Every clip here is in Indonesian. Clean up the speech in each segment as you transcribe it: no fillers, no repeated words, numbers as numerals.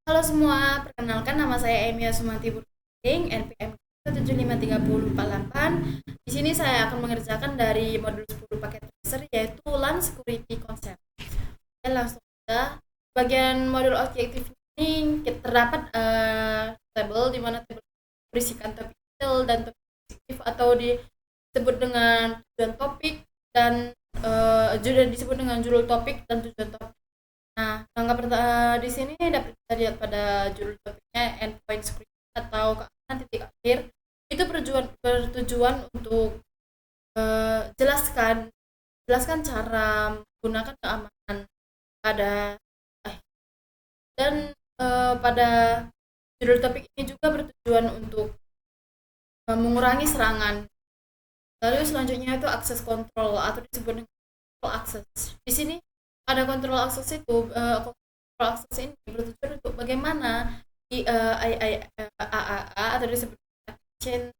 Halo semua, perkenalkan nama saya Emia Sumanti Burting, NPM 753048. Di sini saya akan mengerjakan dari modul 10 paket tracer yaitu LAN Security Concept. Oke, langsung saja. Bagian modul objektif ini terdapat table di mana table berisikan topik detail dan topik objektif atau disebut dengan tujuan topik dan juga disebut dengan judul topik dan tujuan topik. Nah, langkah pertama di sini dapat kita lihat pada judul topiknya endpoint security atau keamanan titik akhir. Itu bertujuan untuk jelaskan cara menggunakan keamanan pada dan pada judul topik ini juga bertujuan untuk mengurangi serangan. Lalu selanjutnya itu akses kontrol atau disebut dengan control access. Di sini ada kontrol akses itu kontrol akses ini bertujuan untuk bagaimana di AAA atau disebut chain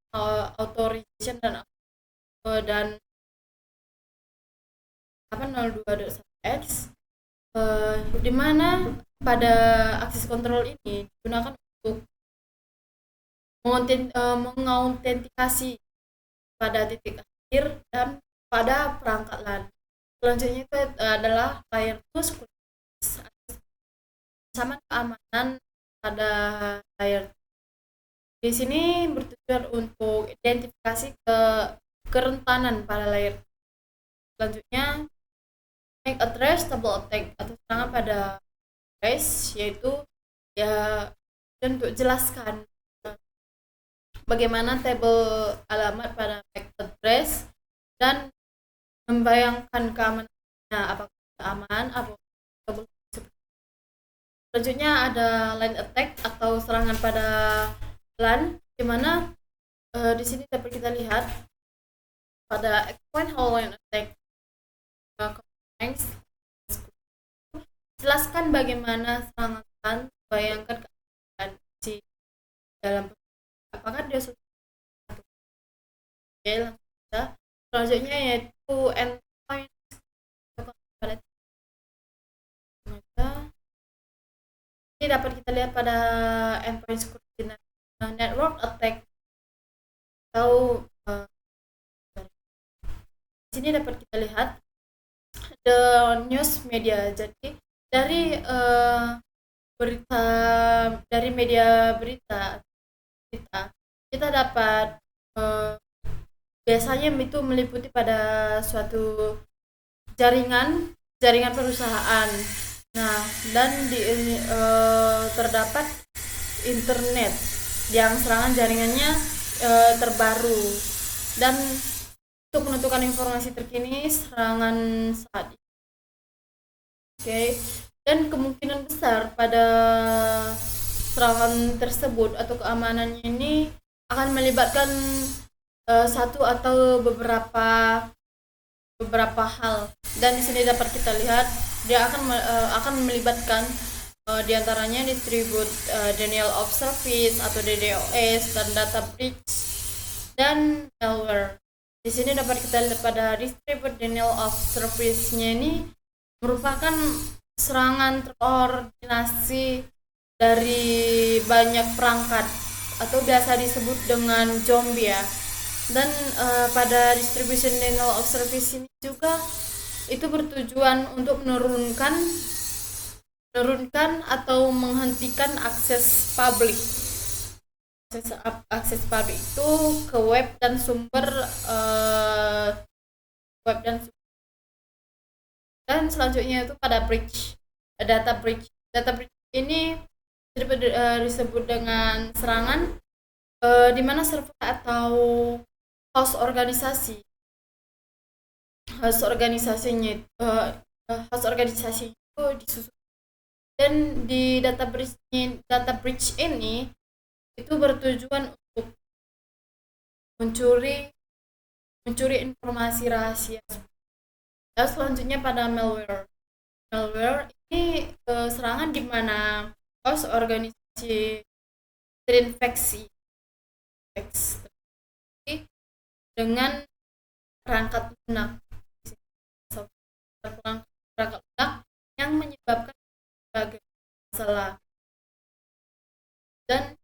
authorization dan apa 02.1x di mana pada akses kontrol ini digunakan untuk mengautentikasi pada titik akhir dan pada perangkat LAN. Selanjutnya itu adalah layer 2 security sama keamanan pada layer. Di sini bertujuan untuk identifikasi kerentanan pada layer. Selanjutnya make a trace double attack atau serangan pada trace, yaitu ya untuk jelaskan bagaimana tabel alamat pada make address dan membayangkan keamanannya, apakah aman atau selanjutnya ada line attack atau serangan pada LAN, di mana di sini dapat kita lihat pada endpoint hall line attack. Jelaskan bagaimana serangan bayangkan keadaan si dalam apakah dia sudah langsung saja. Selanjutnya yaitu endpoint pada ini dapat kita lihat pada endpoint security network attack atau di sini dapat kita lihat the news media. Jadi dari media berita kita dapat biasanya itu meliputi pada suatu jaringan perusahaan. Nah, dan terdapat internet yang serangan jaringannya terbaru dan untuk menentukan informasi terkini serangan saat ini. Oke. Dan kemungkinan besar pada serangan tersebut atau keamanannya ini akan melibatkan satu atau beberapa hal, dan di sini dapat kita lihat dia akan melibatkan diantaranya distribute denial of service atau DDoS dan data breach dan malware. Di sini dapat kita lihat pada distribute denial of service-nya ini merupakan serangan terkoordinasi dari banyak perangkat atau biasa disebut dengan zombie ya. Dan pada distribution denial of service ini juga itu bertujuan untuk menurunkan atau menghentikan akses publik itu ke web dan sumber dan selanjutnya itu pada data breach ini disebut dengan serangan di mana server atau host organisasinya itu disusun, dan di data breach ini itu bertujuan untuk mencuri informasi rahasia. Dan selanjutnya pada malware ini serangan di mana host organisasi terinfeksi dengan perangkat lunak yang menyebabkan berbagai masalah. Dan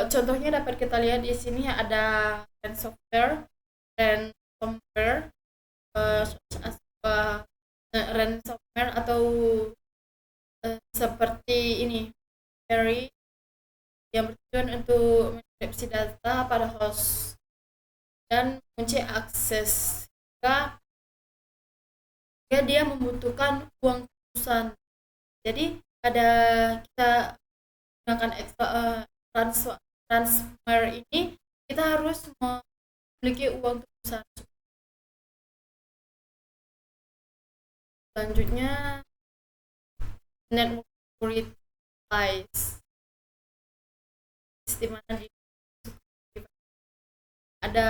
contohnya dapat kita lihat di sini ada ransomware, ransomware, ransomware atau seperti ini, very yang bertujuan untuk mendeteksi data pada host dan mengunci akses jika dia membutuhkan uang tebusan. Jadi ada kita gunakan transfer ini, kita harus memiliki uang tebusan. Selanjutnya network security lies, di mana ada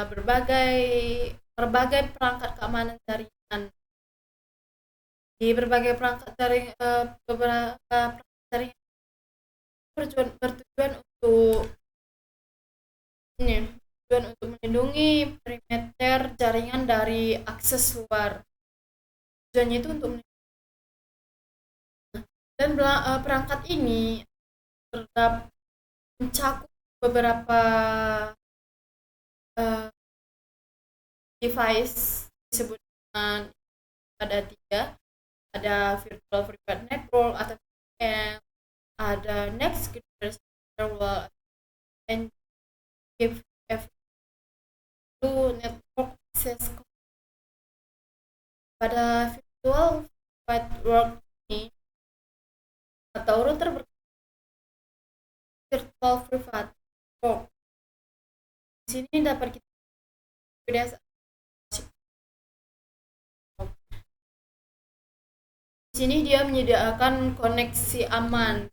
berbagai perangkat keamanan jaringan. Di berbagai perangkat beberapa perangkat jaringan bertujuan untuk melindungi perimeter jaringan dari akses luar. Tujuannya itu untuk dan perangkat ini mencakup beberapa device, disebut dengan ada 3, ada virtual private network atau VPN, ada next generation firewall, and itu network access. Pada virtual private network ini atau router virtual private network, di sini dapat kita beda. Di sini dia menyediakan koneksi aman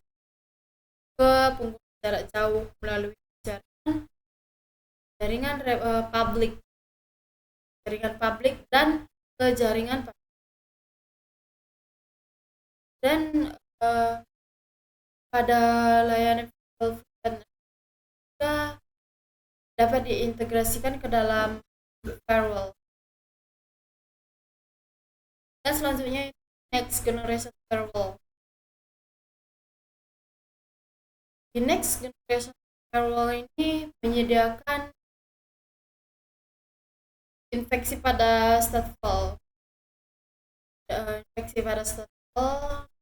ke pengguna jarak jauh melalui jaringan publik dan ke jaringan publik. Dan pada layanan juga dapat diintegrasikan ke dalam firewall. Dan selanjutnya next generation firewall. Di next generation firewall ini menyediakan infeksi pada stateful,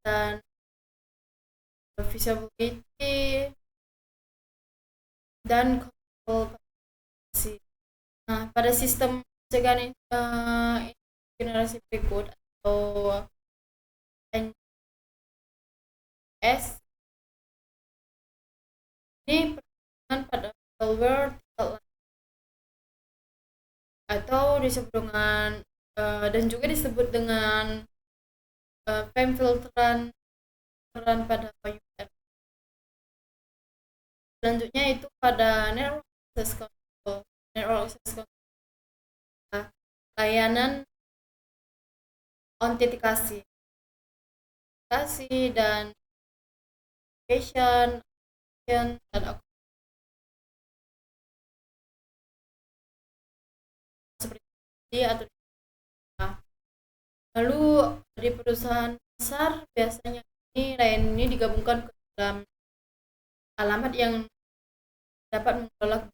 dan visibility dan konfigurasi. Nah, pada sistem pencegahan generasi berikut atau NS ini perlindungan pada malware atau disebut dengan dan juga disebut dengan filteran pada URL. Selanjutnya itu pada network access control. Layanan autentikasi dan verification dan seperti atau lalu di perusahaan besar biasanya layanan ini digabungkan ke dalam alamat yang dapat mengelola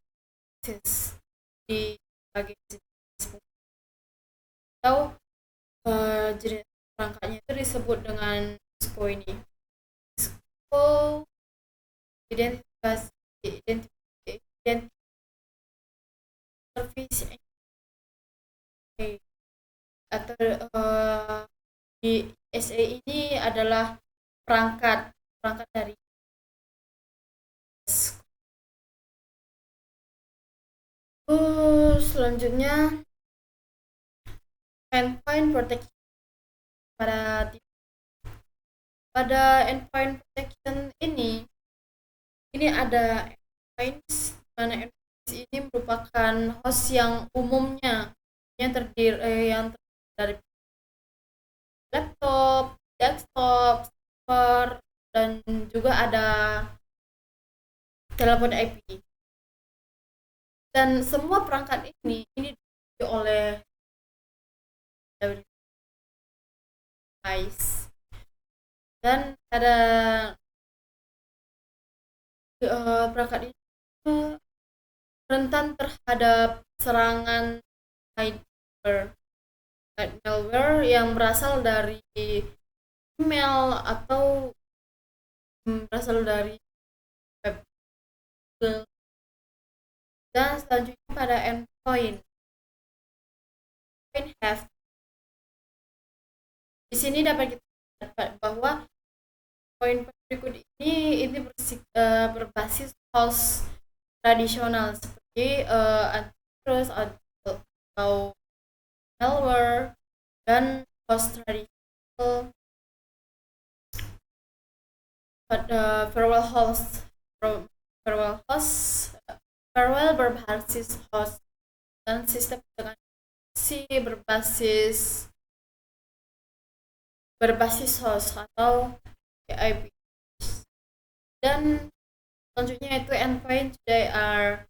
akses di berbagai jenis atau jenis perangkatnya itu disebut dengan SCO ini. SCO identifikasi service atau di SA ini adalah perangkat dari selanjutnya endpoint protection. Pada endpoint protection ini ada endpoints, mana endpoints ini merupakan host yang umumnya yang terdiri dari laptop, desktop, server, dan juga ada telepon IP. Dan semua perangkat ini dimiliki oleh device. Dan ada perangkat ini rentan terhadap serangan malware malware yang berasal dari email atau berasal dari web Google. Dan selanjutnya pada endpoint have. Di sini dapat kita lihat bahwa poin berikut ini berbasis host tradisional seperti antivirus atau malware dan host tradisional pada firewall berbasis host dan sistem dengan berbasis host atau IP. Dan selanjutnya itu endpoint, they are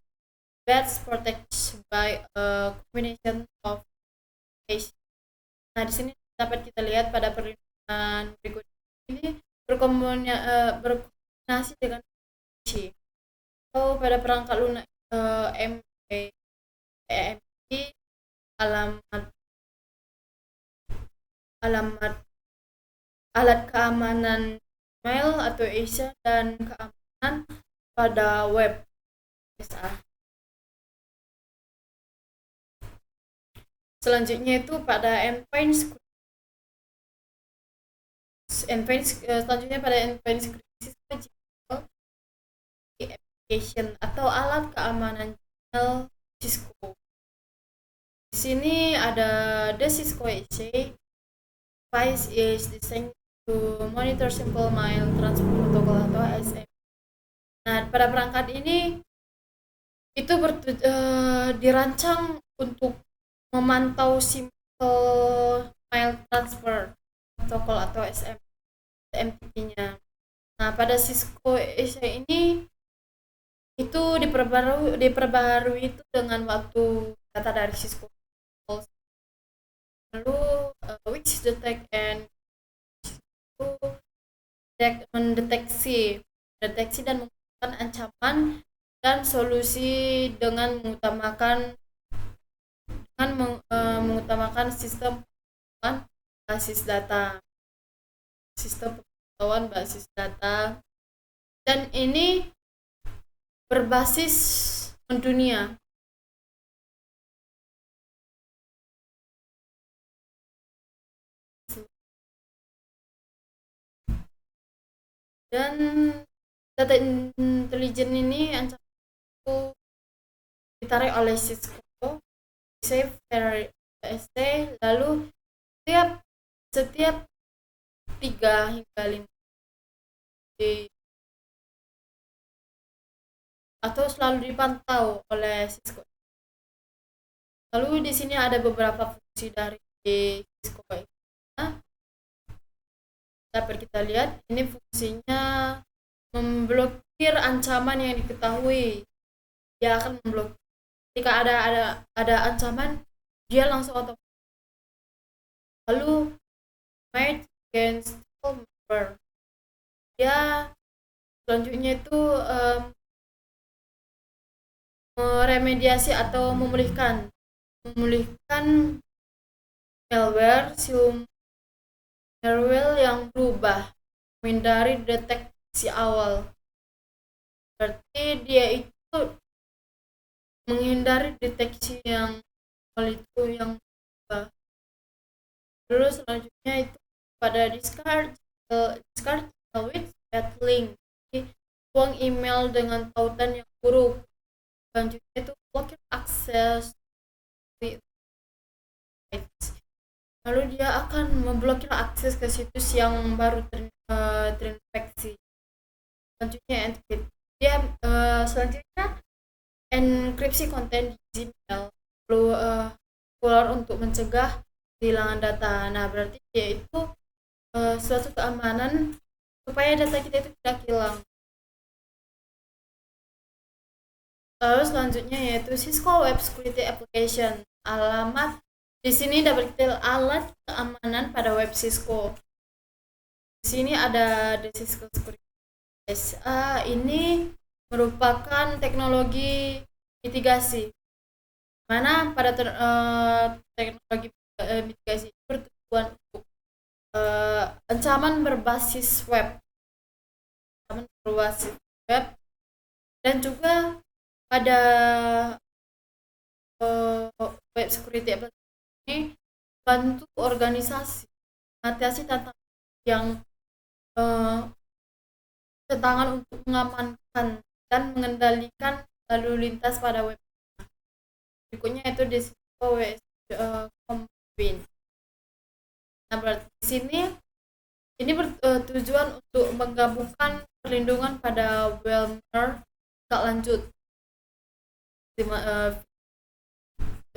best protected by a combination of applications. Nah, di sini dapat kita lihat pada perlindungan berikut ini berkombinasi dengan aplikasi. So, pada perangkat lunak EMP, alamat alat keamanan email atau ASA dan keamanan pada web SA. Selanjutnya itu pada endpoint security application atau alat keamanan channel Cisco. Di sini ada the Cisco ASA. Device is designed to monitor simple mail transfer protocol atau SM. Nah, pada perangkat ini itu dirancang untuk memantau simple mail transfer protokol atau SMTP-nya. Nah, pada Cisco ASA ini itu diperbarui itu dengan waktu data dari Cisco. Lalu which detect and mendeteksi dan menggunakan ancaman dan solusi dengan mengutamakan sistem basis data, dan ini berbasis mendunia. Dan data intelijen ini ancaman itu ditarik oleh Cisco, save dari ST, lalu setiap 3 hingga 5 atau selalu dipantau oleh Cisco. Lalu di sini ada beberapa fungsi dari Cisco. Nah, dapat kita lihat ini fungsinya memblokir ancaman yang diketahui. Dia akan memblokir ketika ada ancaman, dia langsung otomatis. Lalu fight against malware. Dia selanjutnya itu meremediasi atau memulihkan malware yang berubah, menghindari deteksi awal. Berarti dia itu menghindari deteksi yang awal itu yang berubah. Lalu selanjutnya itu pada discard with bad link, buang email dengan tautan yang buruk. Selanjutnya itu blocking akses. Lalu dia akan memblokir akses ke situs yang baru terinfeksi. Selanjutnya encrypt. Dia selanjutnya enkripsi konten di Gmail. Lalu keluar untuk mencegah kehilangan data. Nah, berarti dia itu suatu keamanan supaya data kita itu tidak hilang. Lalu selanjutnya yaitu Cisco Web Security Application. Alamat di sini dapat kita alat keamanan pada web Cisco. Di sini ada the Cisco Security SA. Ini merupakan teknologi mitigasi, mana pada teknologi mitigasi itu bertujuan untuk ancaman berbasis web, dan juga pada web security ini bantu organisasi mengatasi tantangan yang tantangan untuk mengamankan dan mengendalikan lalu lintas pada web. Berikutnya itu risiko Combine. Nah, berarti di sini ini bertujuan untuk menggabungkan perlindungan pada malware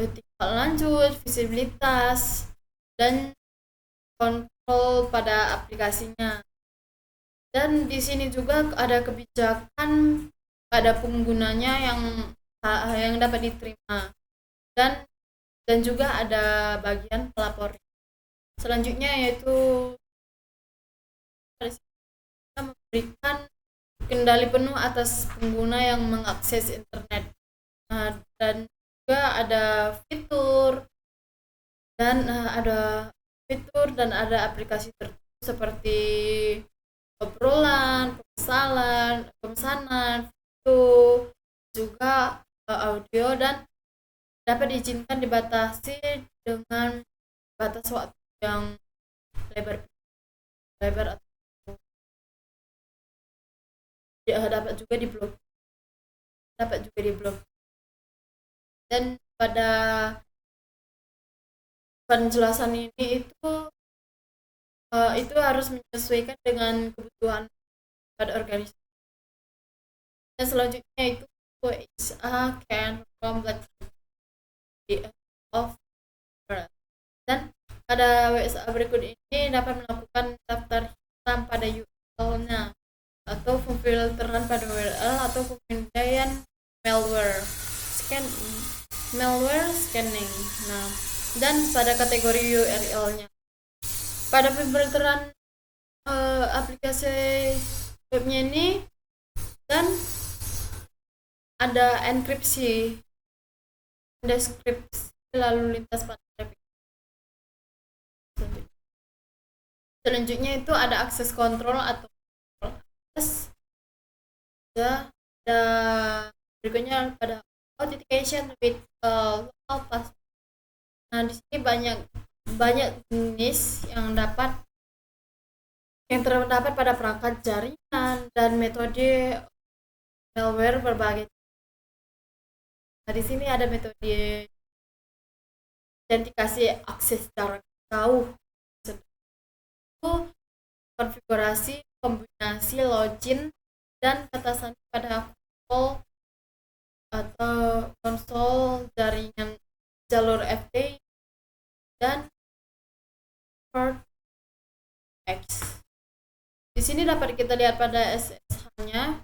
tingkat lanjut, visibilitas, dan kontrol pada aplikasinya. Dan di sini juga ada kebijakan pada penggunanya yang dapat diterima, dan juga ada bagian pelapor. Selanjutnya yaitu kita memberikan kendali penuh atas pengguna yang mengakses internet. Dan juga ada fitur dan ada aplikasi tertentu seperti obrolan, pemesanan, video, juga audio, dan dapat diizinkan dibatasi dengan batas waktu yang lebar atau dapat juga di blok. Dan pada penjelasan ini itu harus menyesuaikan dengan kebutuhan pada organisasi. Dan selanjutnya itu WSA can completely of dan pada WSA berikut ini dapat melakukan daftar hitam pada URL-nya atau pemfilteran pada URL atau pemindaian malware scanning. Nah, dan pada kategori URL-nya pada pemfilteran aplikasi webnya ini, dan ada enkripsi, deskripsi lalu lintas pada traffic. Selanjutnya itu ada akses kontrol atau akses. Ada berikutnya pada authentication with local password. Nah, di sini banyak jenis yang terdapat pada perangkat jaringan dan metode malware berbagai. Nah, di sini ada metode autentikasi akses jarak jauh, konfigurasi kombinasi login dan kata sandi pada konsol jaringan jalur FTP dan port X. Di sini dapat kita lihat pada SSH-nya.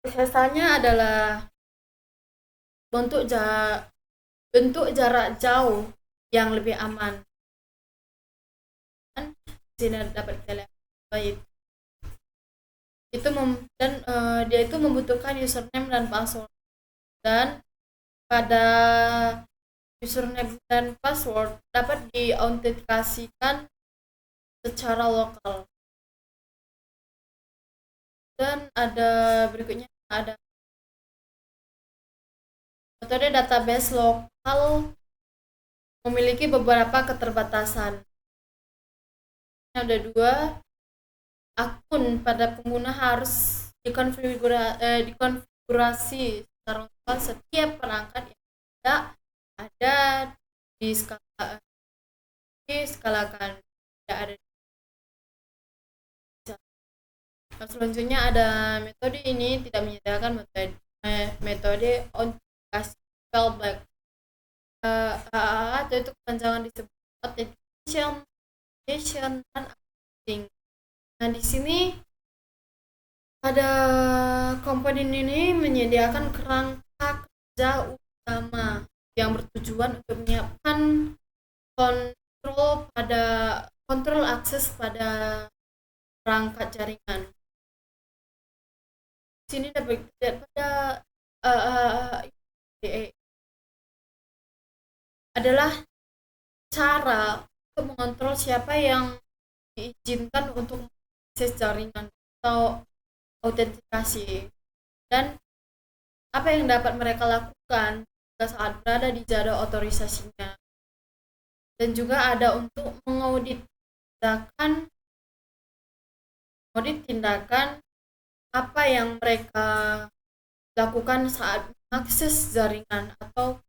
SSH-nya adalah bentuk jarak jauh yang lebih aman. Dan di sini dapat kita lihat dia itu membutuhkan username dan password, dan pada username dan password dapat diautentikasikan secara lokal. Dan berikutnya ada metode database lokal memiliki beberapa keterbatasan. Ada 2. Akun pada pengguna harus dikonfigurasi secara lokal setiap perangkat yang tidak ada diskalakan, tidak ada. Selanjutnya ada metode ini tidak menyediakan metode autentikasi fallback, atau itu kepanjangan disebut authentication dan updating. Nah, di sini pada komponen ini menyediakan kerangka kerja utama yang bertujuan untuk menyiapkan kontrol akses pada perangkat jaringan. Sini dapat lihat pada uh, uh, adalah cara untuk mengontrol siapa yang diizinkan untuk mengakses jaringan atau autentikasi, dan apa yang dapat mereka lakukan pada saat berada di jadwal otorisasinya, dan juga ada untuk tindakan apa yang mereka lakukan saat mengakses jaringan atau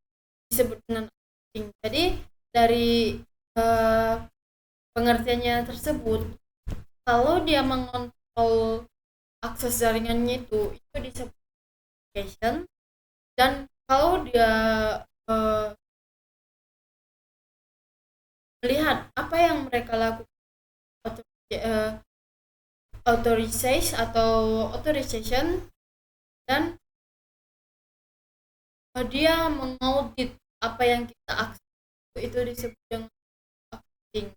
disebut dengan hacking. Jadi dari pengertiannya tersebut, kalau dia mengontrol akses jaringannya itu disebut application, dan kalau dia melihat apa yang mereka lakukan authorization, dan dia mengaudit apa yang kita akses, itu disebut dengan auditing.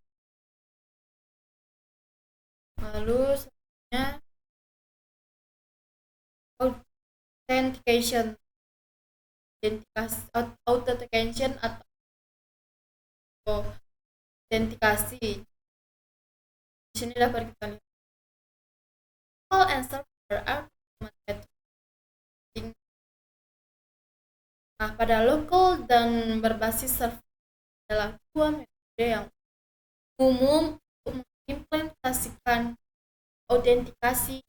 Lalu selanjutnya authentication atau autentikasi. Di sini dapat kita lihat local and server are metode. Nah, pada local dan berbasis server adalah dua metode yang umum untuk mengimplementasikan autentikasi.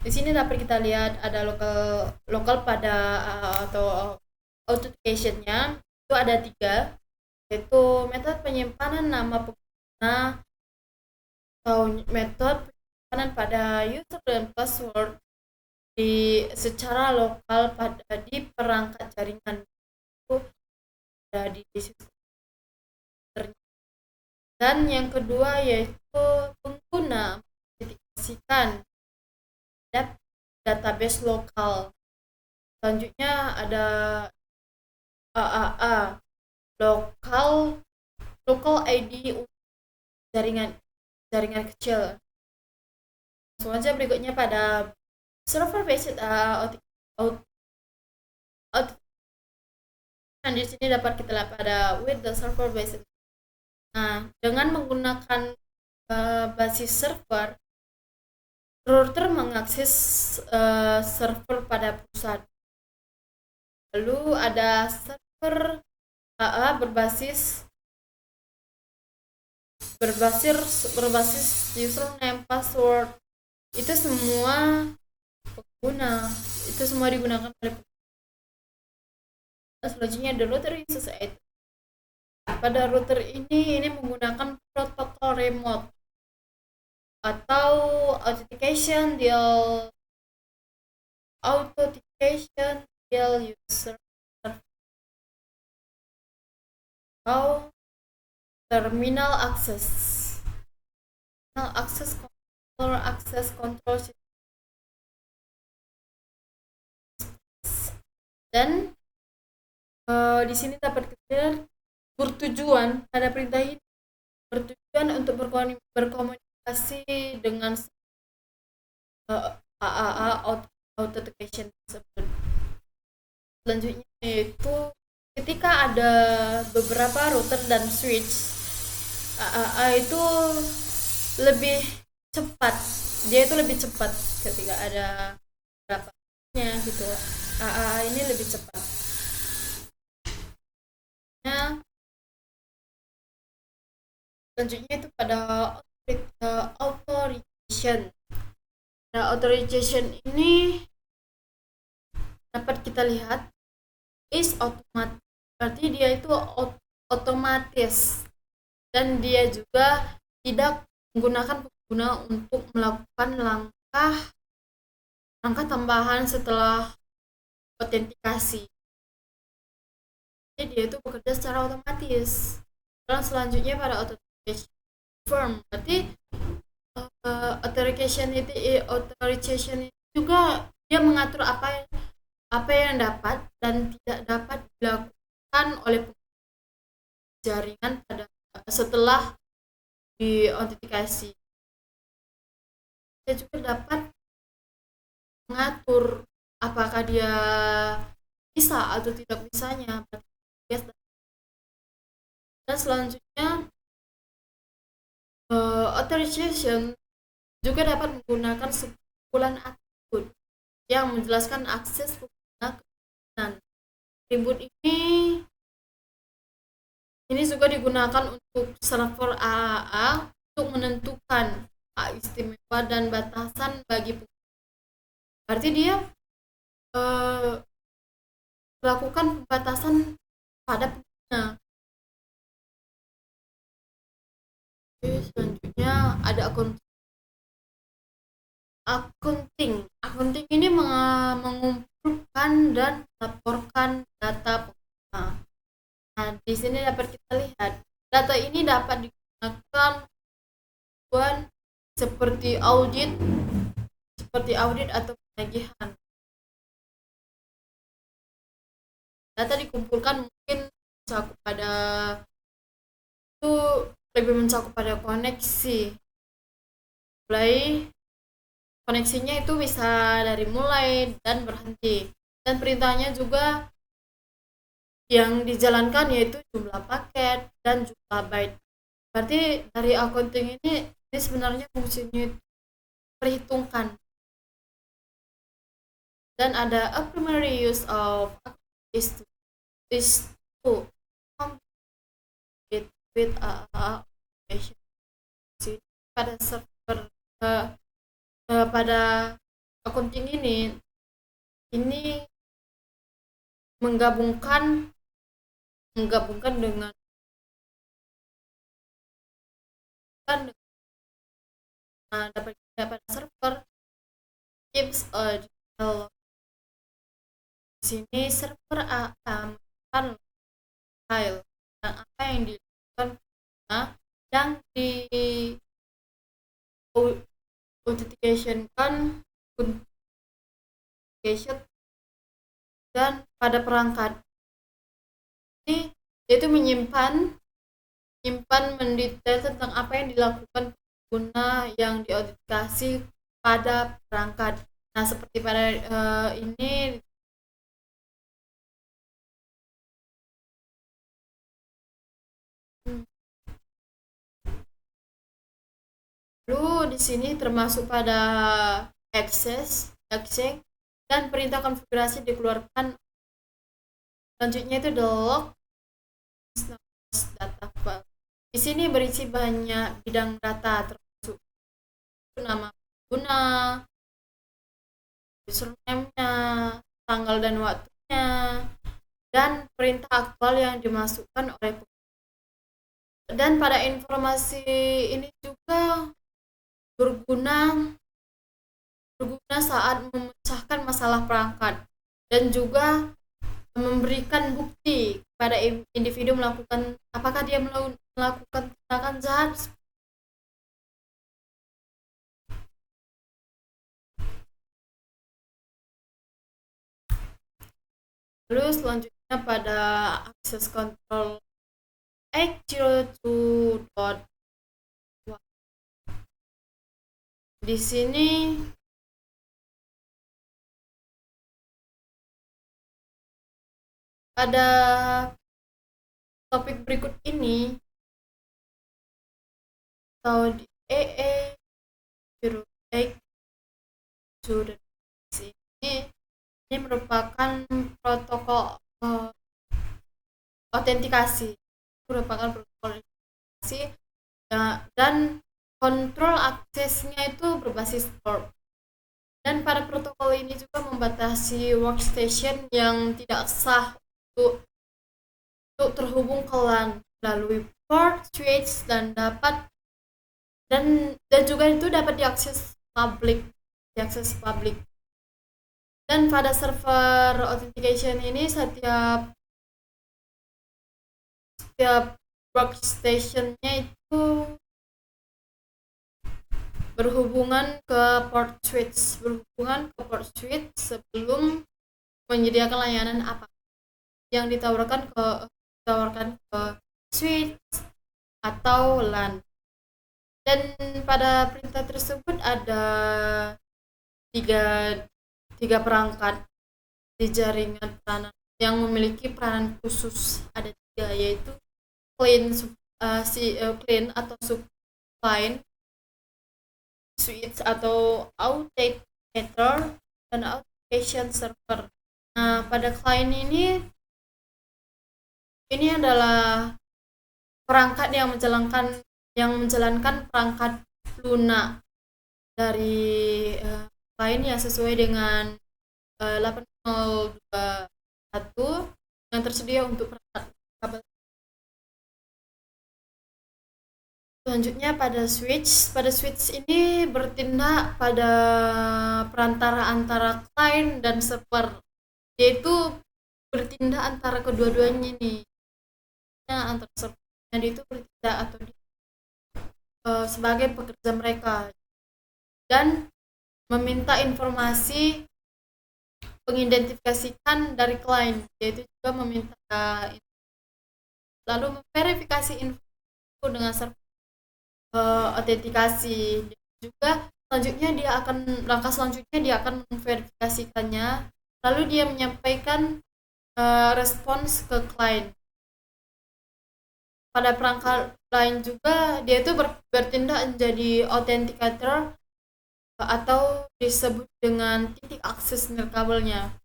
Di sini dapat kita lihat ada lokal pada atau authentication-nya itu ada 3, yaitu metode penyimpanan nama pengguna atau metode penyimpanan pada user dan password secara lokal di perangkat jaringan itu ada di sistem. Dan yang kedua yaitu pengguna mengidentifikasikan database lokal. Selanjutnya ada AAA, local ID jaringan kecil. Selanjutnya berikutnya pada server based di sini dapat kita lihat pada with the server based. Nah, dengan menggunakan basis server, router mengakses server pada pusat. Lalu ada server AA berbasis username, password, itu semua pengguna, itu semua digunakan oleh pengguna. Selanjutnya ada router uses it. Pada router ini menggunakan protokol remote atau authentication deal user atau terminal access control system. Dan di sini dapat kita bertujuan pada perintah ini bertujuan untuk berkomunikasi dengan AAA authentication tersebut. Selanjutnya yaitu ketika ada beberapa router dan switch, AAA itu lebih cepat. Dia itu lebih cepat ketika ada berapanya gitu. AAA ini lebih cepat. Nah, selanjutnya itu pada authorization. Nah, authorization ini dapat kita lihat is automatic, berarti dia itu otomatis, dan dia juga tidak menggunakan pengguna untuk melakukan langkah tambahan setelah autentikasi. Jadi dia itu bekerja secara otomatis. Dan selanjutnya pada authentication firm, berarti authorization itu juga dia mengatur apa yang dapat dan tidak dapat dilakukan oleh jaringan pada setelah diautentikasi. Dia juga dapat mengatur apakah dia bisa atau tidak bisanya. Dan selanjutnya authorization juga dapat menggunakan sebulan atribut yang menjelaskan akses pengguna ke jaringan. Atribut ini juga digunakan untuk server AAA untuk menentukan hak istimewa dan batasan bagi pengguna. Berarti dia melakukan pembatasan pada pengguna. Selanjutnya ada accounting ini mengumpulkan dan melaporkan data pengguna. Nah, di sini dapat kita lihat data ini dapat digunakan seperti audit atau penagihan. Data dikumpulkan mungkin lebih mencakup pada koneksi. Koneksinya itu bisa dari mulai dan berhenti, dan perintahnya juga yang dijalankan yaitu jumlah paket dan jumlah byte. Berarti dari accounting ini sebenarnya fungsinya perhitungkan. Dan ada a primary use of is to compete with application. Pada server pada accounting ini menggabungkan dengan dapat server gives a digital. Sini server menyimpan file dan apa yang dilakukan yang di authentication dan pada perangkat ini yaitu menyimpan mendetail tentang apa yang dilakukan pengguna yang diautentikasi pada perangkat. Nah, seperti pada ini lalu di sini termasuk pada access dan perintah konfigurasi dikeluarkan. Selanjutnya itu log data file. Di sini berisi banyak bidang data termasuk nama pengguna, username-nya, tanggal dan waktunya, dan perintah aktual yang dimasukkan oleh pengguna. Dan pada informasi ini juga berguna saat memecahkan masalah perangkat dan juga memberikan bukti pada individu melakukan apakah dia melakukan tindakan jahat. Lalu selanjutnya pada access control 802.1. Di sini pada topik berikut ini atau di ini merupakan protokol autentikasi, dan kontrol aksesnya itu berbasis port. Dan pada protokol ini juga membatasi workstation yang tidak sah untuk terhubung ke LAN melalui port switch dan juga itu dapat diakses publik. Dan pada server authentication ini setiap workstation-nya itu berhubungan ke port switch sebelum menyediakan layanan apa yang ditawarkan ke switch atau LAN. Dan pada perintah tersebut ada tiga perangkat di jaringan peranan yang memiliki peranan khusus. Ada tiga, yaitu client atau subclient, switch atau authenticator, dan authentication server. Nah, pada client ini adalah perangkat yang menjalankan perangkat lunak dari client yang sesuai dengan 8021 yang tersedia untuk perangkat kabel. Selanjutnya pada switch ini bertindak pada perantara antara client dan server, yaitu bertindak antara kedua-duanya nih. Antara server itu bertindak atau sebagai pekerja mereka dan meminta informasi pengidentifikasikan dari klien, yaitu juga meminta lalu memverifikasi info dengan server autentikasi. Juga langkah selanjutnya dia akan memverifikasikannya, lalu dia menyampaikan respons ke klien. Pada perangkat lain juga dia itu bertindak menjadi authenticator atau disebut dengan titik akses nirkabelnya.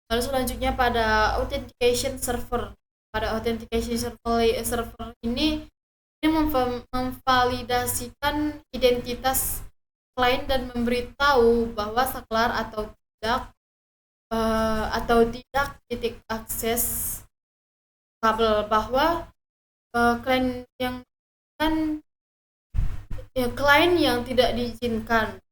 Lalu selanjutnya pada authentication server. Pada authentication server ini memvalidasikan identitas klien dan memberitahu bahwa saklar atau tidak titik akses kabel, bahwa klien yang tidak diizinkan.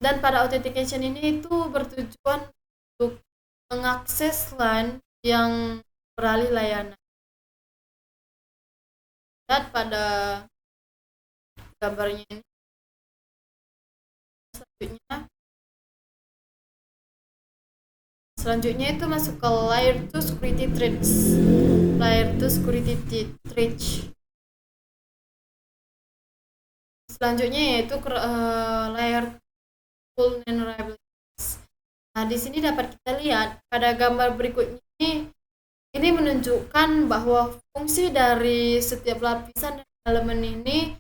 Dan pada authentication ini itu bertujuan untuk mengakses LAN yang beralih layanan. Dan pada gambarnya ini selanjutnya itu masuk ke layer 2 security threats. Selanjutnya yaitu layer vulnerabilities. Nah, di sini dapat kita lihat pada gambar berikut ini menunjukkan bahwa fungsi dari setiap lapisan elemen ini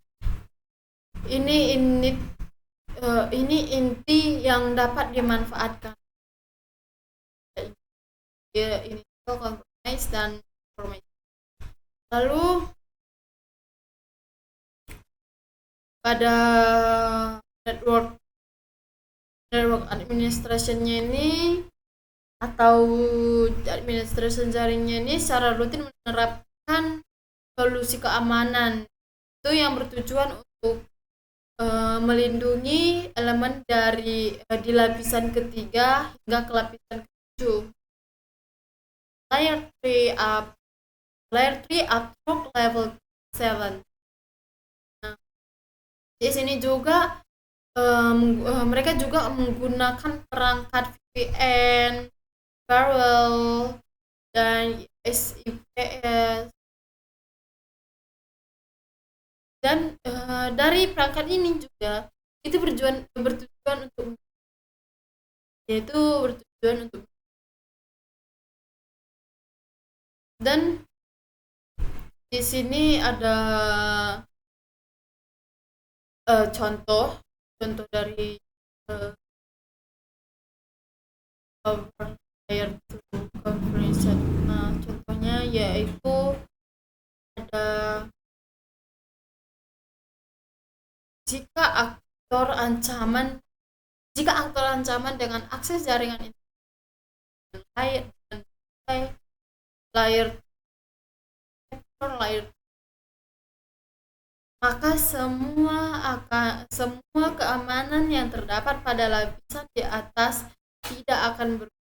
inti yang dapat dimanfaatkan. Ini compromise dan information. Lalu pada network administration-nya ini atau administration jaringnya ini secara rutin menerapkan solusi keamanan itu yang bertujuan untuk melindungi elemen dari di lapisan ketiga hingga ke lapisan ke-7. Layer 3 up to level 7. Nah, di sini juga mereka juga menggunakan perangkat VPN, firewall, dan SIPS. Dan dari perangkat ini juga itu bertujuan untuk dan di sini ada contoh dari layer 2 conference. Contohnya yaitu ada jika aktor ancaman dengan akses jaringan internet layer maka semua keamanan yang terdapat pada lapisan di atas tidak akan berubah.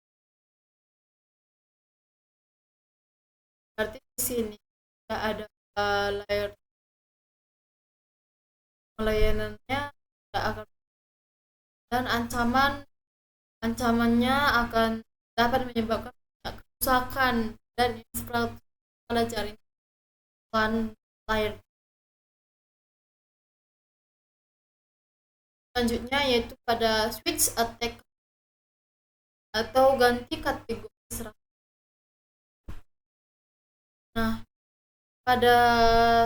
Berarti di sini tidak ada layer layanannya tidak akan, dan ancamannya akan dapat menyebabkan kerusakan dan infrastruktur pada jaringan layer. Selanjutnya yaitu pada switch attack. atau ganti kategori serangan. Nah, pada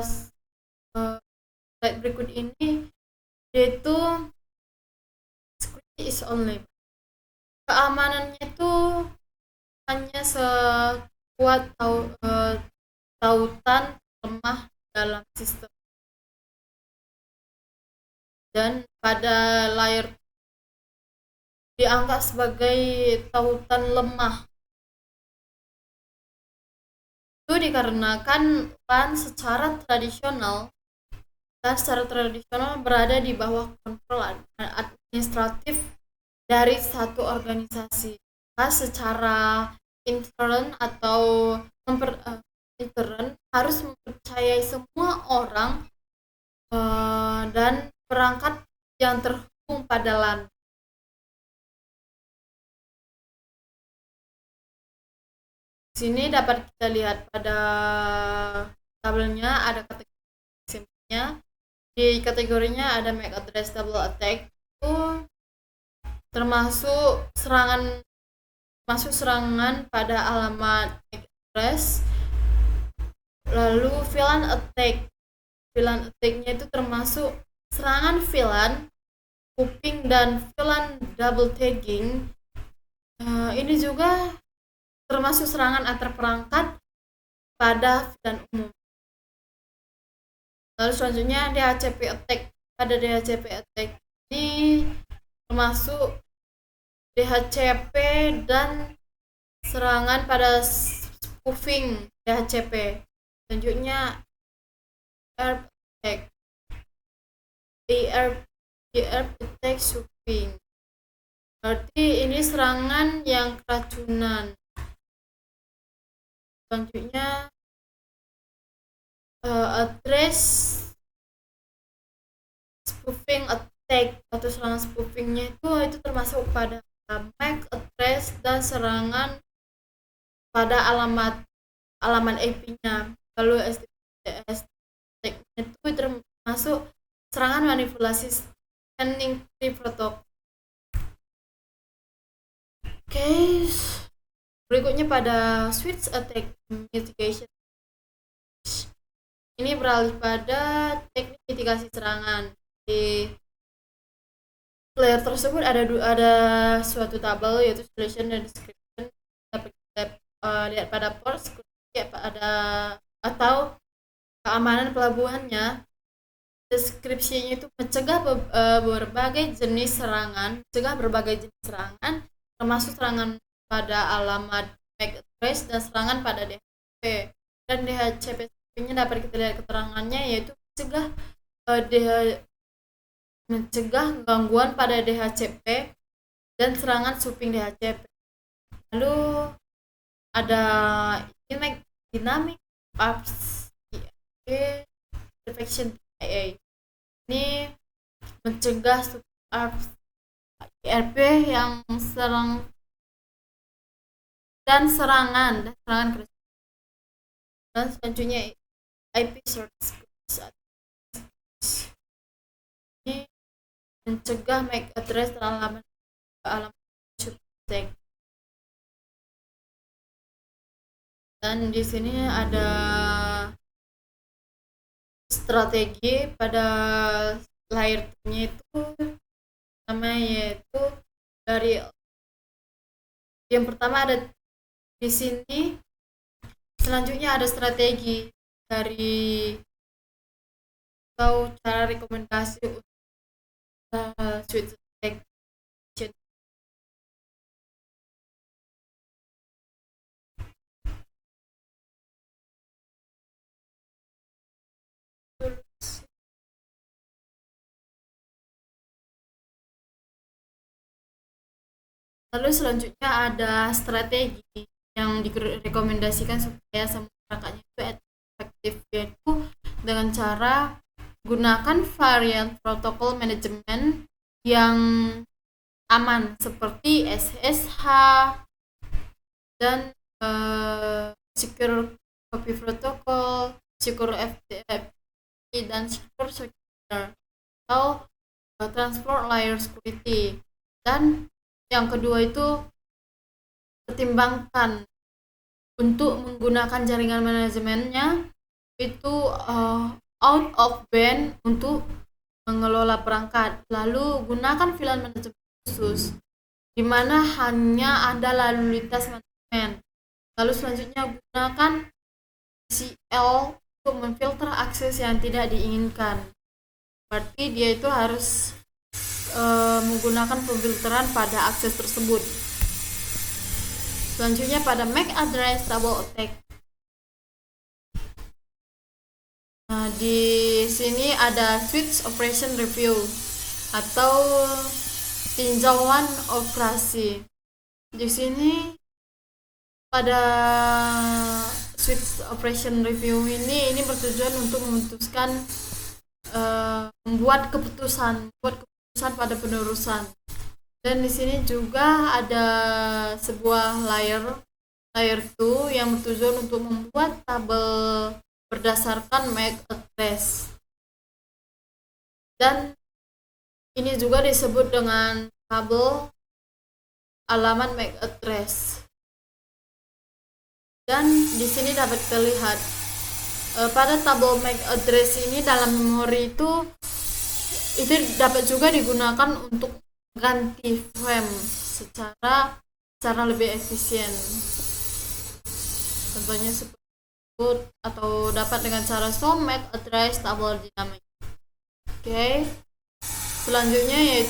slide berikut ini yaitu security is only. Keamanannya itu hanya sekuat tautan lemah dalam sistem. Dan pada layar dianggap sebagai tautan lemah. Itu dikarenakan LAN secara tradisional berada di bawah kontrol administratif dari satu organisasi. Secara intern atau intern harus mempercayai semua orang dan perangkat yang terhubung pada LAN. Sini dapat kita lihat pada tabelnya ada kategorinya. Di kategorinya ada MAC address double attack, itu termasuk serangan pada alamat MAC address. Lalu VLAN attack-nya itu termasuk serangan VLAN, spoofing dan VLAN double tagging. Ini juga termasuk serangan antar perangkat pada VLAN umum. Lalu selanjutnya DHCP attack. Pada DHCP attack ini termasuk DHCP dan serangan pada spoofing DHCP. Selanjutnya ARP attack. ARP attack spoofing. Berarti ini serangan yang keracunan. Selanjutnya address spoofing attack atau serangan spoofingnya itu termasuk pada MAC address dan serangan pada alamat IP-nya. Lalu STS attack-nya itu termasuk serangan manipulasi sending tree protocol. Berikutnya pada switch attack mitigation. Ini beralih pada teknik mitigasi serangan. Di layer tersebut ada suatu tabel yaitu solution dan description. Dapat kita lihat pada port security atau keamanan pelabuhannya. Deskripsinya itu mencegah berbagai jenis serangan, termasuk serangan pada alamat MAC address dan serangan pada DHCP. Dan DHCP-nya dapat kita lihat keterangannya yaitu mencegah gangguan pada DHCP dan serangan spoofing DHCP. Lalu ada dynamic ARPS infection IA. Ini mencegah ARPS IRP yang serangan keras. Dan selanjutnya IP short circuit. Ini mencegah MAC address dan alamat attack. Dan di sini ada strategi pada layer itu namanya yaitu dari yang pertama ada di sini. Selanjutnya ada strategi dari atau cara rekomendasi untuk switch attack. Lalu selanjutnya ada strategi yang direkomendasikan supaya semua perangkatnya itu efektif, yaitu dengan cara gunakan varian protokol manajemen yang aman seperti SSH dan secure copy protocol, secure FTP dan secure secure atau transport layer security. Dan yang kedua itu pertimbangkan untuk menggunakan jaringan manajemennya itu out of band untuk mengelola perangkat. Lalu gunakan VLAN manajemen khusus di mana hanya ada lalu lintas manajemen. Lalu selanjutnya gunakan CL untuk memfilter akses yang tidak diinginkan. Berarti dia itu harus menggunakan pemfilteran pada akses tersebut. Selanjutnya pada MAC address double attack. Nah, di sini ada switch operation review atau tinjauan operasi. Di sini pada switch operation review ini bertujuan untuk memutuskan membuat keputusan pada penerusan. Dan di sini juga ada sebuah layer 2 yang bertujuan untuk membuat tabel berdasarkan MAC address. Dan ini juga disebut dengan tabel alamat MAC address. Dan di sini dapat kita lihat pada tabel MAC address ini dalam memori itu dapat juga digunakan untuk ganti frame secara lebih efisien. Contohnya seperti atau dapat dengan cara show MAC address table dynamic. Oke. Selanjutnya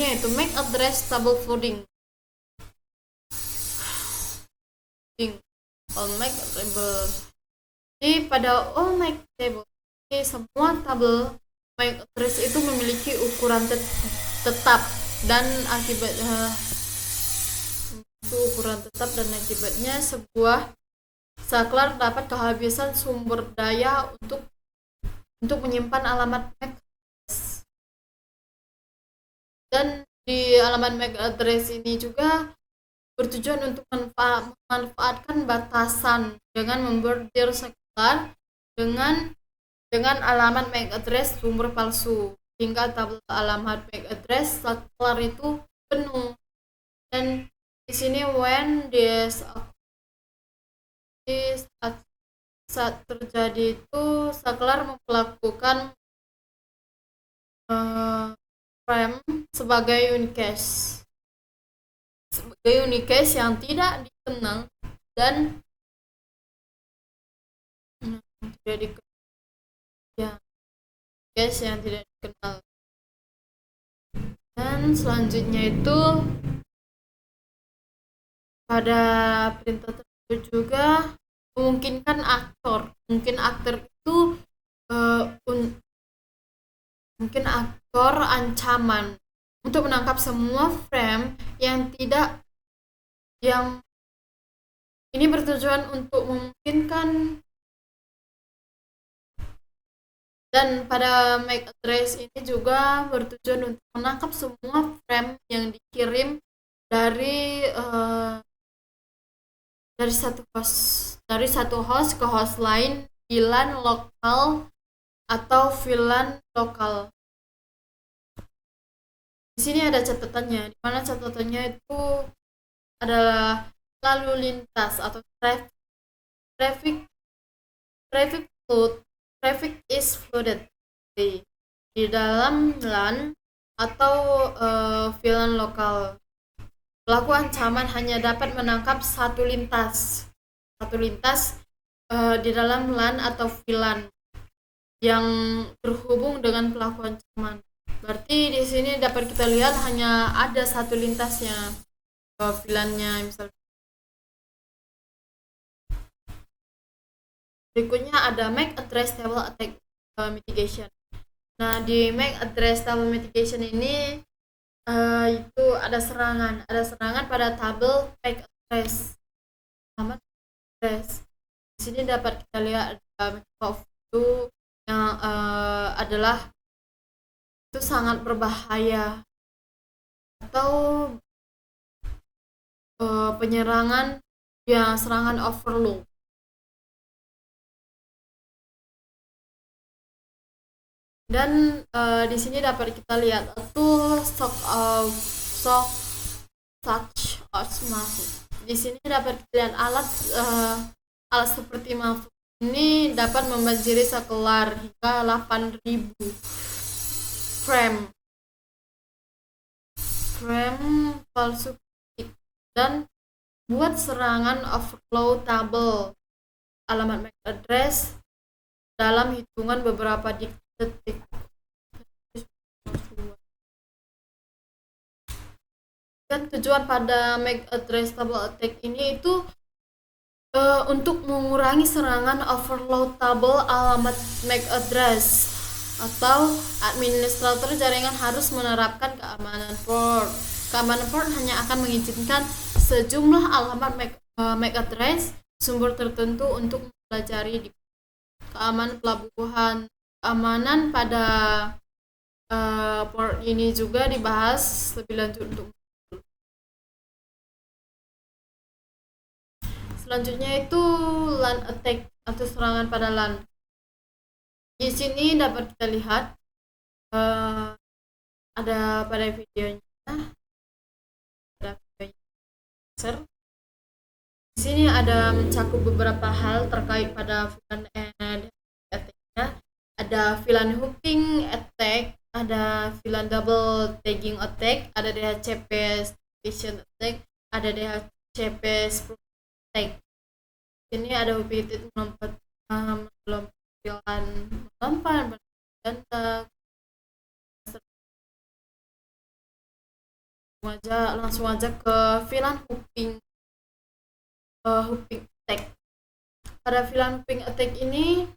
yaitu MAC address table flooding. All MAC table. Jadi pada all MAC table, semua tabel MAC address itu memiliki ukuran tetap dan akibatnya sebuah saklar dapat kehabisan sumber daya untuk menyimpan alamat MAC address. Dan di alamat MAC address ini juga bertujuan untuk memanfaatkan batasan dengan membordir saklar dengan alamat MAC address sumber palsu hingga tabel alamat MAC address saklar itu penuh. Dan di sini when saat terjadi itu saklar memperlakukan frame sebagai unicast yang tidak dikenal dan yang tidak dikenal. Dan selanjutnya itu pada perintah tersebut juga memungkinkan aktor itu mungkin aktor ancaman untuk menangkap semua frame yang ini bertujuan untuk memungkinkan. Dan pada MAC address ini juga bertujuan untuk menangkap semua frame yang dikirim dari satu host ke host lain, VLAN lokal atau VLAN lokal. Di sini ada catatannya, di mana catatannya itu adalah lalu lintas atau traffic is flooded di dalam LAN atau VLAN lokal. Pelaku ancaman hanya dapat menangkap satu lintas di dalam LAN atau VLAN yang terhubung dengan pelaku ancaman. Berarti di sini dapat kita lihat hanya ada satu lintasnya VLAN-nya misalnya. Berikutnya ada MAC address table attack mitigation. Nah, di MAC address table mitigation ini itu ada serangan pada tabel MAC address. Di sini dapat kita lihat ada itu yang adalah itu sangat berbahaya atau serangan overload. Dan di sini dapat kita lihat itu such as mahfuz. Di sini dapat dilihat alat seperti mahfuz ini dapat membanjiri saklar hingga 8.000 frame palsu dan buat serangan overloadable alamat MAC address dalam hitungan beberapa detik. Dan tujuan pada MAC address double attack ini itu untuk mengurangi serangan overloadable alamat MAC address, atau administrator jaringan harus menerapkan keamanan port. Keamanan port hanya akan mengizinkan sejumlah alamat MAC address sumber tertentu untuk mempelajari di keamanan pelabuhan. Keamanan pada port ini juga dibahas lebih lanjut untuk selanjutnya itu LAN attack atau serangan pada LAN. Di sini dapat kita lihat ada pada videonya, di sini ada mencakup beberapa hal terkait pada VLAN attack-nya. Ada VLAN hooping attack, ada VLAN double tagging attack, ada DHCP station attack, ada DHCP spoof attack. Ini ada repeated melompat VLAN melompat dan langsung aja ke VLAN hooping attack. Pada VLAN hooping attack ini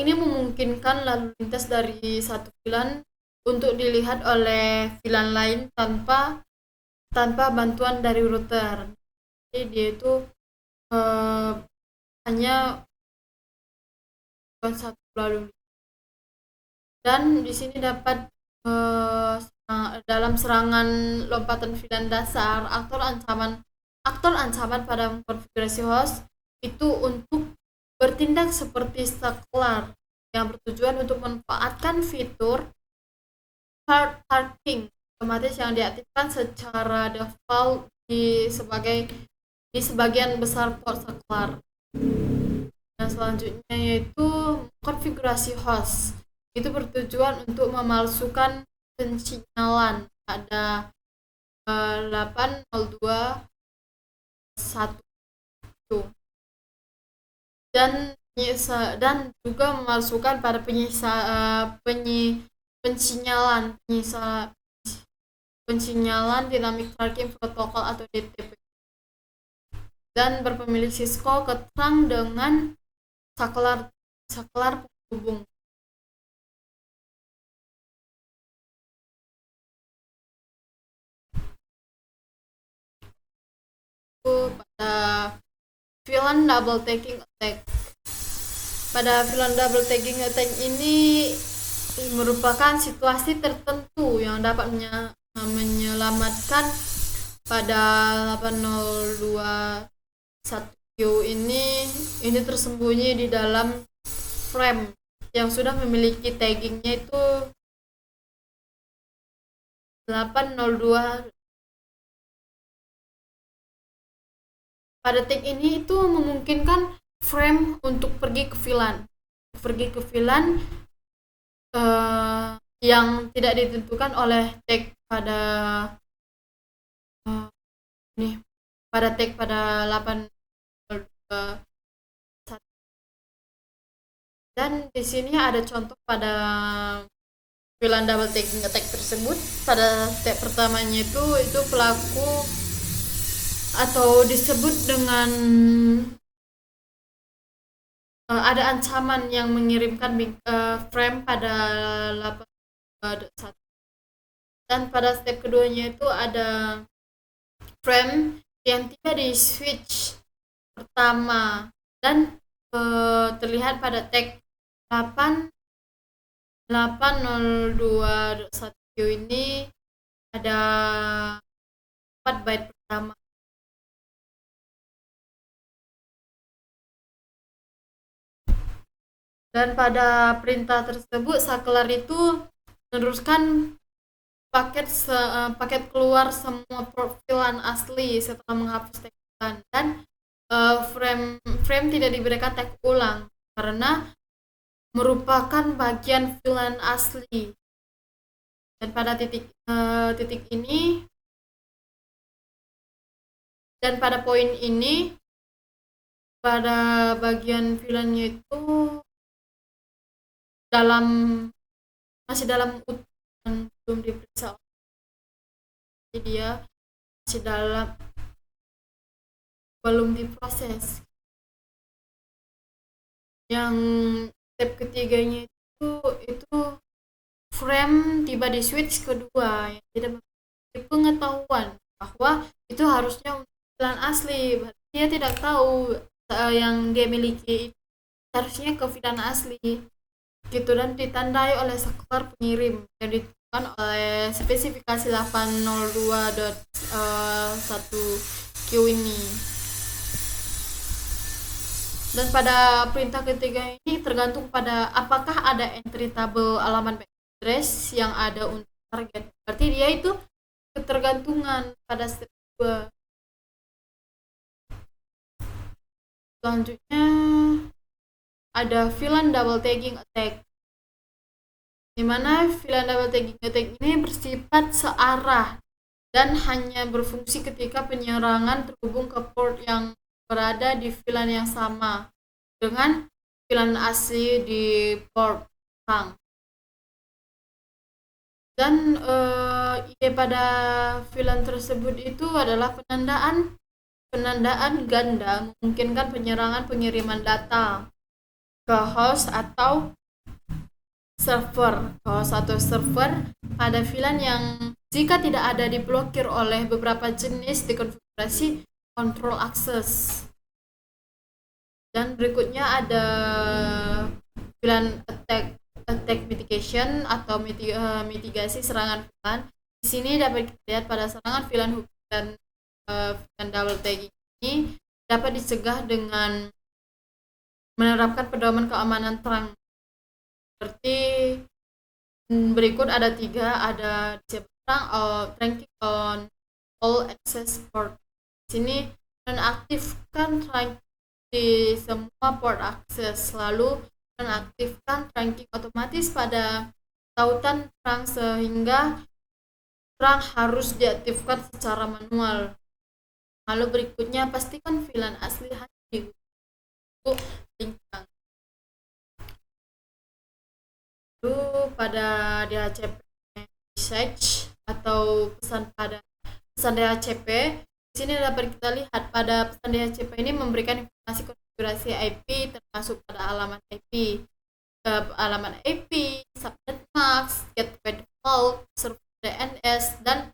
memungkinkan lalu lintas dari satu VLAN untuk dilihat oleh VLAN lain tanpa bantuan dari router. Jadi dia itu hanya satu lalu lintas. Dan di sini dapat dalam serangan lompatan VLAN dasar, aktor ancaman pada konfigurasi host itu untuk bertindak seperti saklar yang bertujuan untuk memanfaatkan fitur hard parking otomatis yang diaktifkan secara default di sebagian besar port saklar. Dan selanjutnya yaitu konfigurasi host. Itu bertujuan untuk memalsukan pensinyalan pada 802.1 dan juga memalsukan pada pensinyalan dynamic tracking protocol atau DTP, dan berpemilik Cisco keterang dengan saklar penghubung. Pada VLAN double tagging attack. Pada VLAN double tagging attack ini merupakan situasi tertentu yang dapat menyelamatkan pada 802.1Q ini tersembunyi di dalam frame yang sudah memiliki taggingnya itu 802. Pada tag ini itu memungkinkan frame untuk pergi ke VLAN yang tidak ditentukan oleh tag pada tag pada 802.1. Dan di sini ada contoh pada VLAN double tagging attack tersebut. Pada tag pertamanya itu pelaku atau disebut dengan ada ancaman yang mengirimkan frame pada 8.1. Dan pada step keduanya itu ada frame yang tiba di switch pertama dan terlihat pada tag 802.1Q ini ada 4 byte pertama. Dan pada perintah tersebut saklar itu meneruskan paket keluar semua profilan asli setelah menghapus tag iklan, dan frame tidak diberikan tag ulang karena merupakan bagian VLAN asli. Dan pada titik ini dan pada poin ini, pada bagian VLAN-nya itu masih dalam utuhan, belum diperiksa, jadi dia masih belum diproses. Yang step ketiganya itu frame tiba di switch kedua yang tidak memiliki pengetahuan bahwa itu harusnya untuk VLAN asli. Dia tidak tahu yang dia miliki harusnya ke VLAN asli gitu, dan ditandai oleh sektor pengirim yang ditentukan oleh spesifikasi 802.1Q ini. Dan pada perintah ketiga ini tergantung pada apakah ada entry table alamat MAC address yang ada untuk target. Berarti dia itu ketergantungan pada step 2. Selanjutnya ada VLAN double tagging attack, di mana VLAN double tagging attack ini bersifat searah dan hanya berfungsi ketika penyerangan terhubung ke port yang berada di VLAN yang sama dengan VLAN asli di port belakang. Dan pada VLAN tersebut itu adalah penandaan ganda, memungkinkan penyerangan pengiriman data ke host atau server pada VLAN yang jika tidak ada diblokir oleh beberapa jenis dikonfigurasi control access. Dan berikutnya ada VLAN attack mitigation atau mitigasi serangan VLAN. Di sini dapat kita lihat pada serangan VLAN hook dan VLAN double tagging ini dapat dicegah dengan menerapkan pedoman keamanan terang. Seperti berikut ada 3, ada tracking on all access port. Di sini nonaktifkan tracking di semua port akses, lalu nonaktifkan tracking otomatis pada tautan terang sehingga terang harus diaktifkan secara manual. Lalu berikutnya pastikan VLAN asli hanya untuk lingkang. Lalu pada DHCP message atau pesan DHCP, di sini dapat kita lihat pada pesan DHCP ini memberikan informasi konfigurasi IP termasuk pada alamat IP, subnet mask, gateway default, server DNS, dan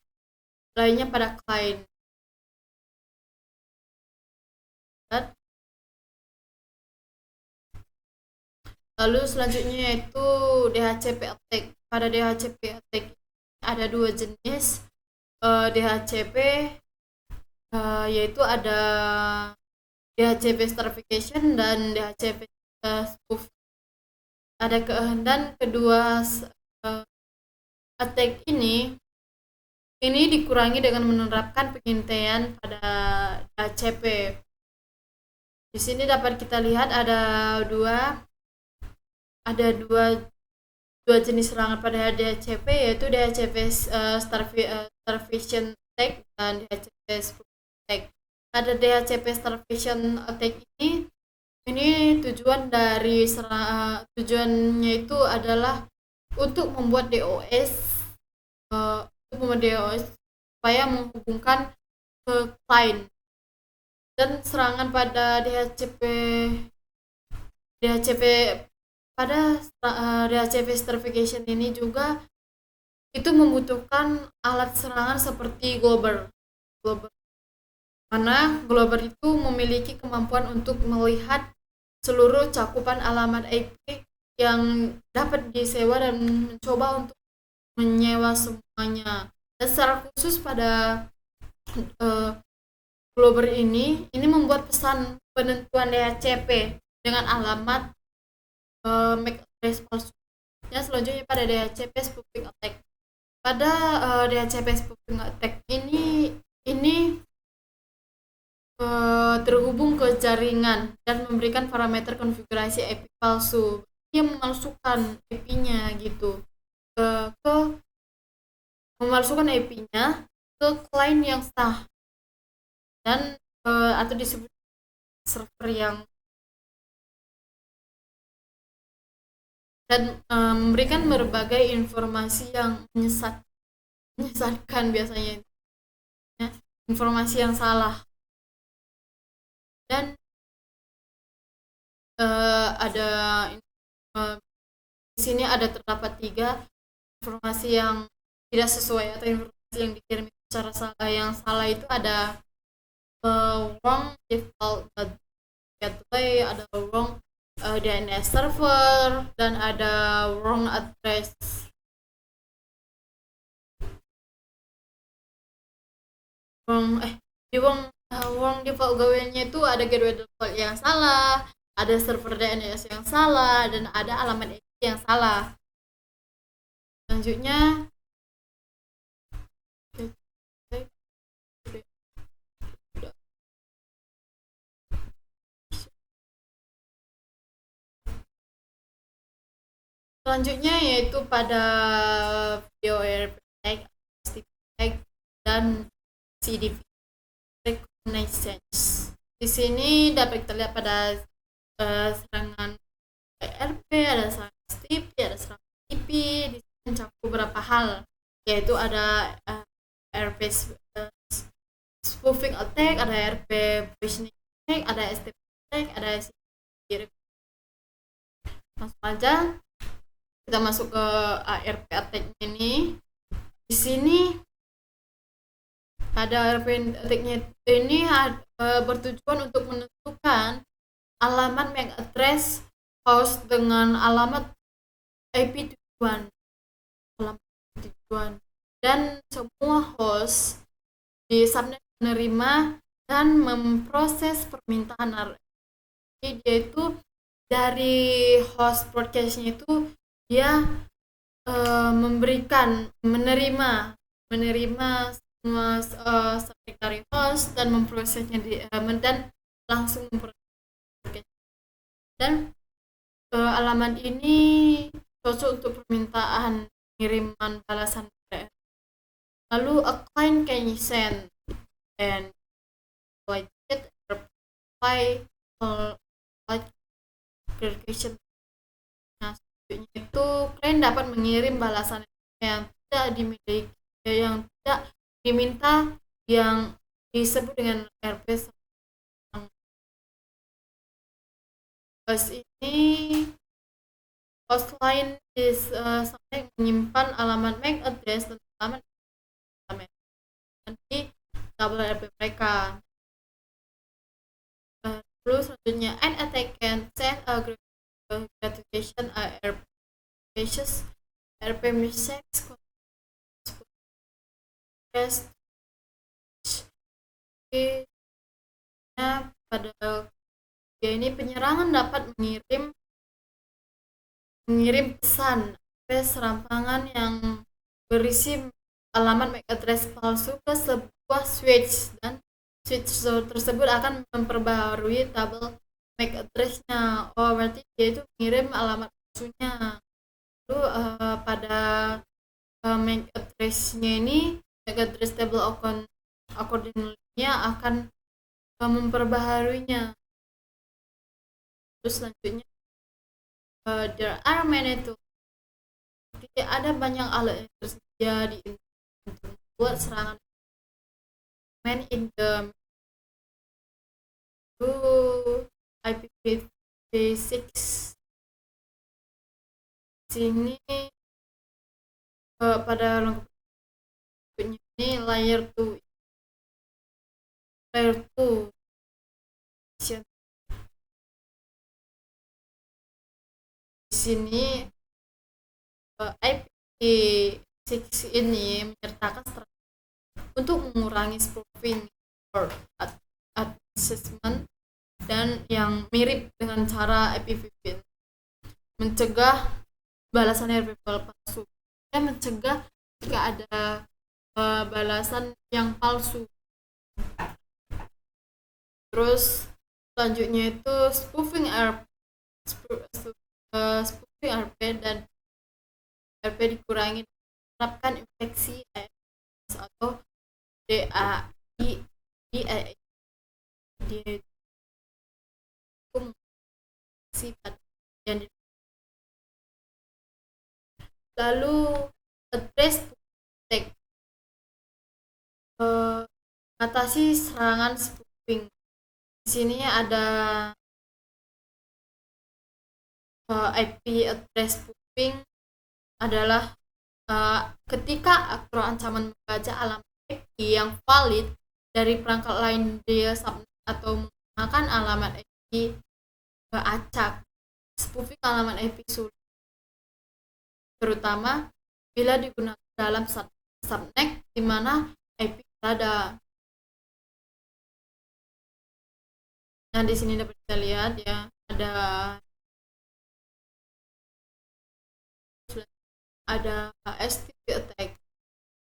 lainnya pada client. Lalu selanjutnya yaitu DHCP attack. Pada DHCP attack ada 2 jenis DHCP, yaitu ada DHCP starvation dan DHCP spoof. Dan kedua attack ini dikurangi dengan menerapkan pengintaian pada DHCP. Di sini dapat kita lihat ada dua jenis serangan pada DHCP, yaitu DHCP starvation attack dan DHCP spoof attack. Pada DHCP starvation attack ini tujuannya itu adalah untuk membuat DOS supaya menghubungkan ke client. Dan serangan pada DHCP pada DHCP starvation ini juga itu membutuhkan alat serangan seperti Globber. Karena Globber itu memiliki kemampuan untuk melihat seluruh cakupan alamat IP yang dapat disewa dan mencoba untuk menyewa semuanya. Dan secara khusus pada Globber ini membuat pesan penentuan DHCP dengan alamat MAC address palsu. Dan selanjutnya pada DHCP spoofing attack. pada DHCP spoofing attack ini terhubung ke jaringan dan memberikan parameter konfigurasi IP palsu. Dia memalsukan IP-nya gitu, ke memalsukan IP-nya ke klien yang sah dan atau disebut server yang dan memberikan berbagai informasi yang menyesatkan biasanya, ya, informasi yang salah. Dan ada di sini ada terdapat 3 informasi yang tidak sesuai atau informasi yang dikirim secara salah. Yang salah itu ada wrong default gateway, ada wrong DNS server, dan ada wrong address. Wrong default gateway-nya itu ada gateway default yang salah, ada server DNS yang salah, dan ada alamat IP yang salah. Selanjutnya yaitu pada VoIP tag, STP tag, dan CDP reconnaissance. Di sini dapat terlihat pada serangan RP, ada serangan STP, ada serangan IP. Di sini mencakup beberapa hal, yaitu ada RP spoofing attack, ada RP phishing attack, ada STP attack, ada CDP. Langsung aja kita masuk ke ARP attack ini. Di sini pada ARP attack ini bertujuan untuk menentukan alamat MAC address host dengan alamat IP tujuan, dan semua host di subnet menerima dan memproses permintaan ARP. Jadi dia itu dari host broadcast-nya itu dia menerima semua subjek dari host dan memprosesnya dan langsung memproses. Dan alamat ini cocok untuk permintaan pengiriman balasan. Lalu a client can send and widget reply clarification. Nah, selanjutnya itu klien dapat mengirim balasan yang tidak dimiliki, yang tidak diminta, yang disebut dengan RP. Host ini host line sampai menyimpan alamat MAC address dan alamat nanti double RP mereka. Terus selanjutnya an attack can send a gratification RP messages, RP message pada ini penyerangan dapat mengirim pesan serampangan yang berisi alamat MAC address palsu ke sebuah switch, dan switch tersebut akan memperbaharui tabel MAC address-nya. Berarti dia itu mengirim alamat palsunya. Lalu pada MAC address-nya ini, MAC address table accordingly-nya akan memperbaharuinya. Terus selanjutnya there are many tools. Jadi ada banyak alat yang tersedia di internet untuk membuat serangan in the IPv6. Sini pada lengkapnya ini layer 2 di sini IPv6 ini menyertakan strategi untuk mengurangi spoofing or assessment dan yang mirip dengan cara IPv6, mencegah balasan RP palsu dan mencegah jika ada balasan yang palsu. Terus selanjutnya itu spoofing RP dan RP dikurangi menerapkan infeksi AMS atau DAI di hukum pada yang lalu address protect atasi serangan spoofing. Di sini ada IP address spoofing adalah ketika aktor ancaman membaca alamat IP yang valid dari perangkat lain dia subnet atau menggunakan alamat IP acak. Spoofing alamat IP sulit, terutama bila digunakan dalam subnet di mana IP berada. Nah, di sini dapat kita lihat ya, ada STP attack.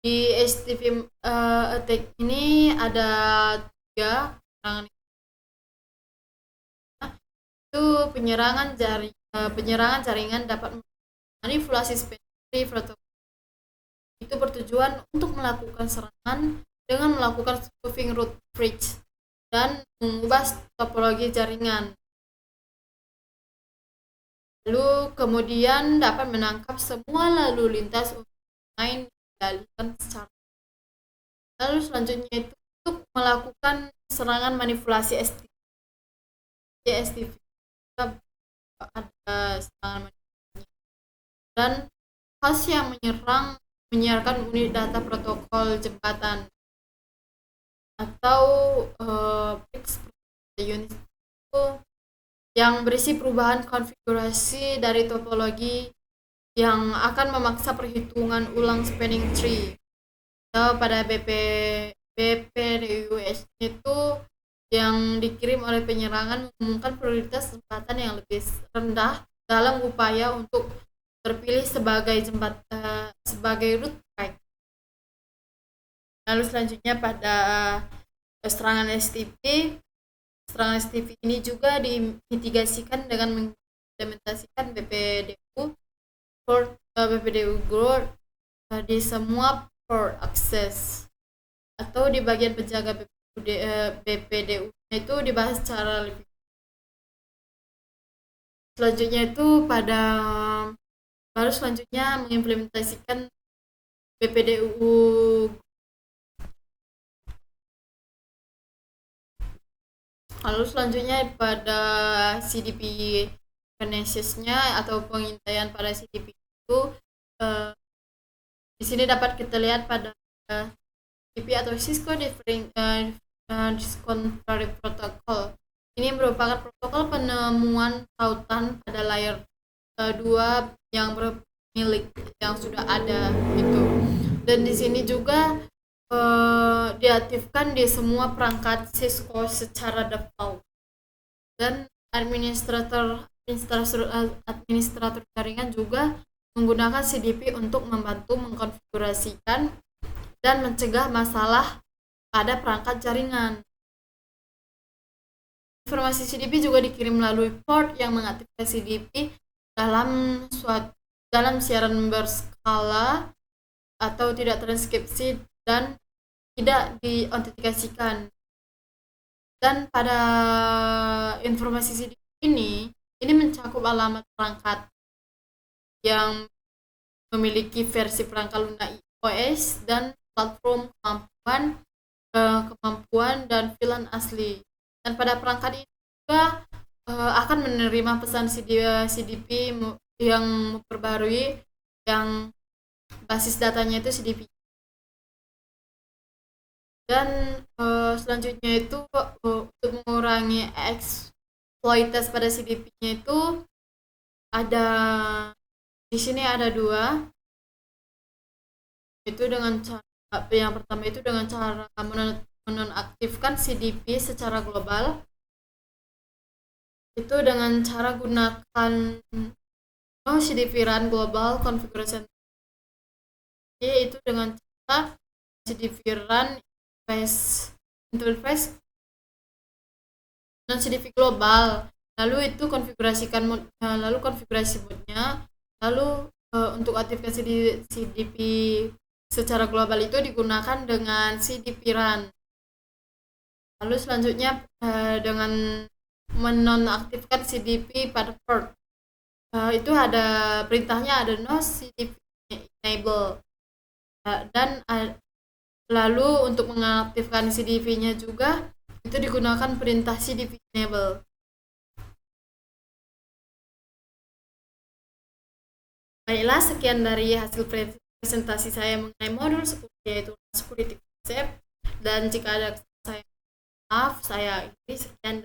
Di STP attack ini ada 3 serangan. Itu penyerangan jaringan dapat manipulasi spesifik protokol. Itu bertujuan untuk melakukan serangan dengan melakukan spoofing root bridge dan mengubah topologi jaringan. Lalu kemudian dapat menangkap semua lalu lintas online dialihkan secara. Lalu selanjutnya itu untuk melakukan serangan manipulasi STP. Ada serangan manipulasi dan host yang menyiarkan unit data protokol jembatan atau unit itu yang berisi perubahan konfigurasi dari topologi yang akan memaksa perhitungan ulang spanning tree. Atau pada BPDUS itu yang dikirim oleh penyerangan mengumumkan prioritas jembatan yang lebih rendah dalam upaya untuk terpilih sebagai root track. Lalu selanjutnya pada serangan STP ini juga dimitigasikan dengan mengimplementasikan BPDU Group di semua port access atau di bagian penjaga BPDU itu dibahas secara lebih. Selanjutnya itu baru selanjutnya mengimplementasikan BPDU. Lalu selanjutnya pada CDP reconnaissance-nya atau pengintaian pada CDP itu di sini dapat kita lihat pada CDP atau Cisco Discovery Protocol. Ini merupakan protokol penemuan tautan pada layer 2 yang milik yang sudah ada gitu. Dan di sini juga diaktifkan di semua perangkat Cisco secara default. Dan administrator jaringan juga menggunakan CDP untuk membantu mengkonfigurasikan dan mencegah masalah pada perangkat jaringan. Informasi CDP juga dikirim melalui port yang mengaktifkan CDP dalam siaran berskala atau tidak transkripsi dan tidak diautentikasikan. Dan pada informasi CDP ini mencakup alamat perangkat yang memiliki versi perangkat Luna OS dan platform kemampuan dan VLAN asli. Dan pada perangkat ini juga akan menerima pesan CDP yang memperbarui yang basis datanya itu CDP. Dan selanjutnya itu untuk mengurangi eksploitasi pada CDP-nya itu ada di sini ada 2. Itu dengan cara yang pertama itu dengan cara menonaktifkan CDP secara global. Itu dengan cara gunakan CDP run global configuration. yaitu dengan cara CDV run interface dan CDV global. Lalu itu konfigurasikan lalu konfigurasi modnya, lalu untuk aktifkan CDP secara global itu digunakan dengan CDP run. Lalu selanjutnya dengan menonaktifkan CDP pada port, itu ada perintahnya, ada no CDP enable, dan lalu untuk mengaktifkan CDP-nya juga itu digunakan perintah CDP enable. Baiklah, sekian dari hasil presentasi saya mengenai modul 10, yaitu security concept. Dan jika ada saya maaf, saya akhiri. Sekian.